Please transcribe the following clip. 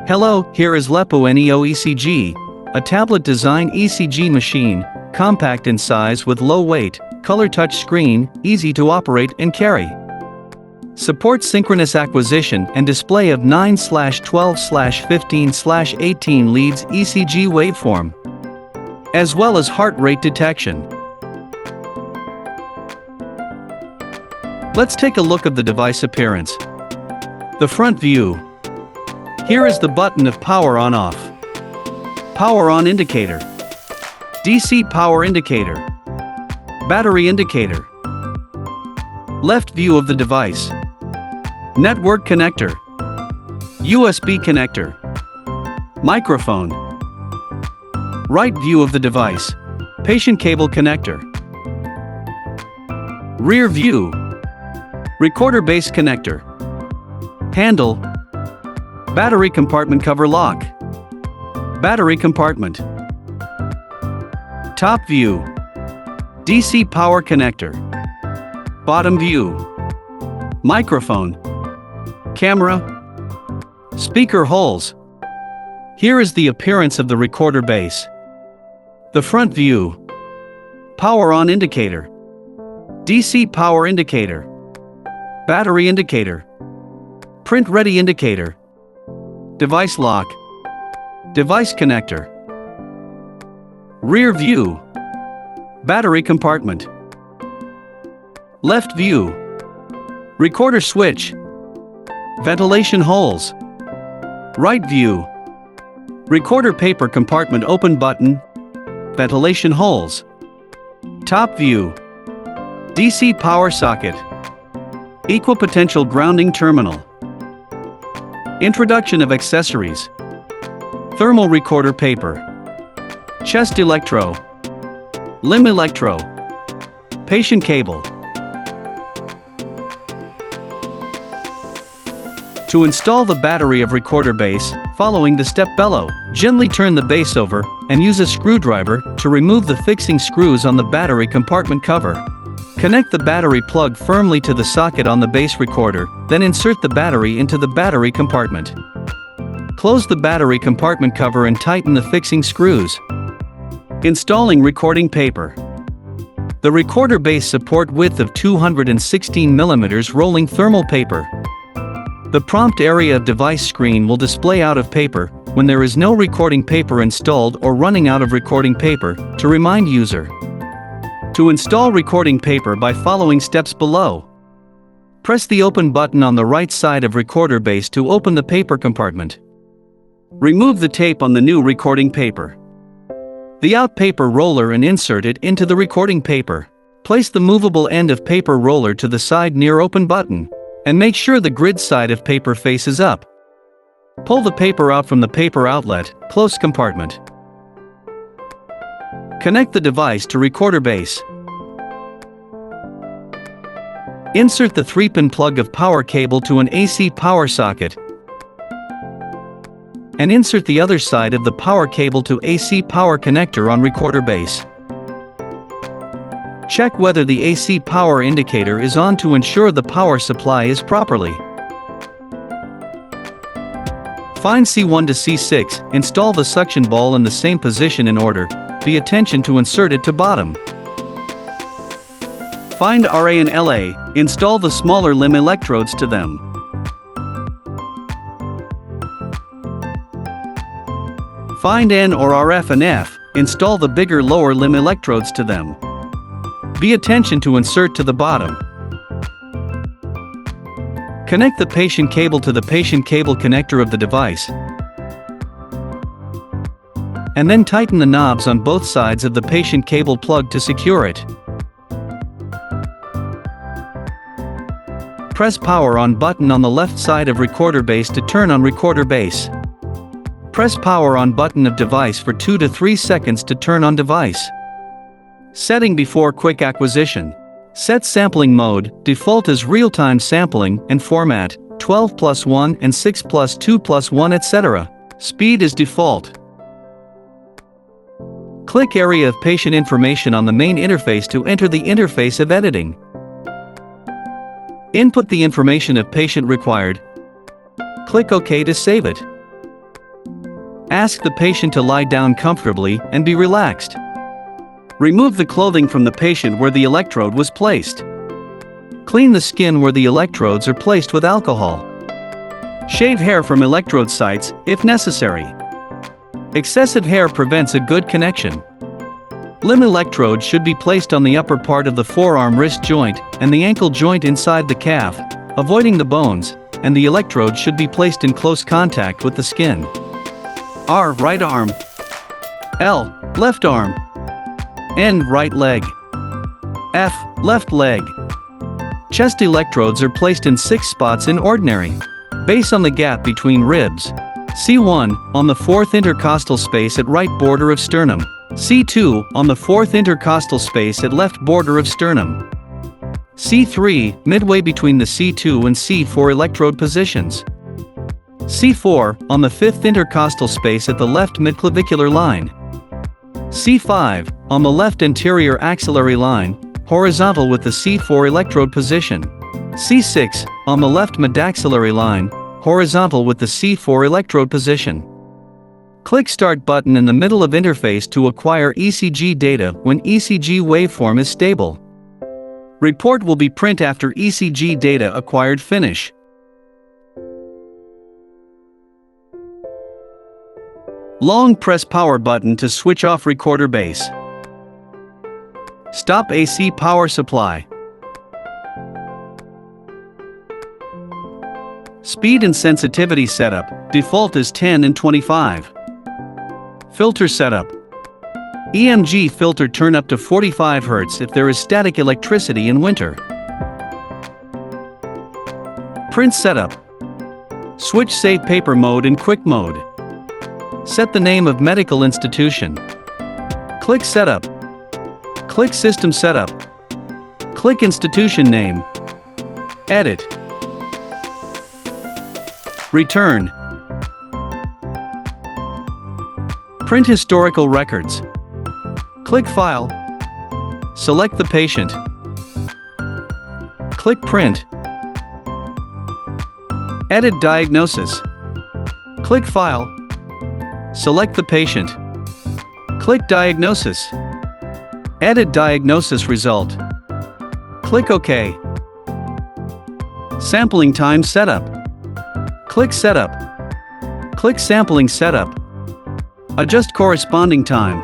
Hello, here is Lepo Neo ECG, a tablet-designed ECG machine, compact in size with low weight, color touch screen, easy to operate and carry. Supports synchronous acquisition and display of 9/12/15/18 leads ECG waveform, as well as heart rate detection. Let's take a look at the device appearance. The front view. Here is the button of power on/off. Power on indicator. DC power indicator. Battery indicator. Left view of the device. Network connector. USB connector. Microphone. Right view of the device. Patient cable connector. Rear view. Recorder base connector. Handle. Battery compartment cover lock. Battery compartment. Top view. DC power connector. Bottom view. Microphone. Camera. Speaker holes. Here is the appearance of the recorder base. The front view. Power on indicator. DC power indicator. Battery indicator. Print ready indicator. Device lock. Device connector. Rear view. Battery compartment. Left view. Recorder switch. Ventilation holes. Right view. Recorder paper compartment open button. Ventilation holes. Top view. DC power socket. Equipotential grounding terminal. Introduction of accessories. Thermal recorder paper. Chest electro. Limb electro. Patient cable. To install the battery of recorder base, following the step below, gently turn the base over and use a screwdriver to remove the fixing screws on the battery compartment cover. Connect the battery plug firmly to the socket on the base recorder, then insert the battery into the battery compartment. Close the battery compartment cover and tighten the fixing screws. Installing recording paper. The recorder base support width of 216 mm rolling thermal paper. The prompt area of device screen will display out of paper when there is no recording paper installed or running out of recording paper to remind user. To install recording paper by following steps below. Press the open button on the right side of recorder base to open the paper compartment. Remove the tape on the new recording paper. The out paper roller and insert it into the recording paper. Place the movable end of paper roller to the side near open button, and make sure the grid side of paper faces up. Pull the paper out from the paper outlet, close compartment. Connect the device to recorder base. Insert the 3-pin plug of power cable to an AC power socket. And insert the other side of the power cable to AC power connector on recorder base. Check whether the AC power indicator is on to ensure the power supply is properly. Find C1 to C6, install the suction ball in the same position in order. Pay attention to insert it to bottom. Find RA and LA, install the smaller limb electrodes to them. Find N or RF and F, install the bigger lower limb electrodes to them. Pay attention to insert to the bottom. Connect the patient cable to the patient cable connector of the device. And then tighten the knobs on both sides of the patient cable plug to secure it. Press power on button on the left side of recorder base to turn on recorder base. Press power on button of device for 2 to 3 seconds to turn on device. Setting before quick acquisition. Set sampling mode, default as real-time sampling and format, 12+1 and 6+2+1 etc. Speed is default. Click area of patient information on the main interface to enter the interface of editing. Input the information of patient required. Click OK to save it. Ask the patient to lie down comfortably and be relaxed. Remove the clothing from the patient where the electrode was placed. Clean the skin where the electrodes are placed with alcohol. Shave hair from electrode sites, if necessary. Excessive hair prevents a good connection. Limb electrodes should be placed on the upper part of the forearm wrist joint and the ankle joint inside the calf, avoiding the bones, and the electrode should be placed in close contact with the skin. R. Right arm. L. Left arm. N. Right leg. F. Left leg. Chest electrodes are placed in 6 spots in ordinary. Base on the gap between ribs. C1, on the 4th intercostal space at right border of sternum. C2, on the 4th intercostal space at left border of sternum. C3, midway between the C2 and C4 electrode positions. C4, on the 5th intercostal space at the left midclavicular line. C5, on the left anterior axillary line, horizontal with the C4 electrode position. C6, on the left midaxillary line, horizontal with the C4 electrode position. Click Start button in the middle of interface to acquire ECG data when ECG waveform is stable. Report will be print after ECG data acquired finish. Long press power button to switch off recorder base. Stop AC power supply. Speed and sensitivity setup, default is 10 and 25. Filter setup. EMG filter turn up to 45 Hz if there is static electricity in winter. Print setup. Switch save paper mode and quick mode. Set the name of medical institution. Click Setup. Click System Setup. Click Institution Name. Edit. Return. Print historical records. Click File. Select the patient. Click Print. Edit Diagnosis. Click File. Select the patient. Click Diagnosis. Edit Diagnosis Result. Click OK. Sampling Time Setup. Click Setup. Click Sampling Setup. Adjust corresponding time.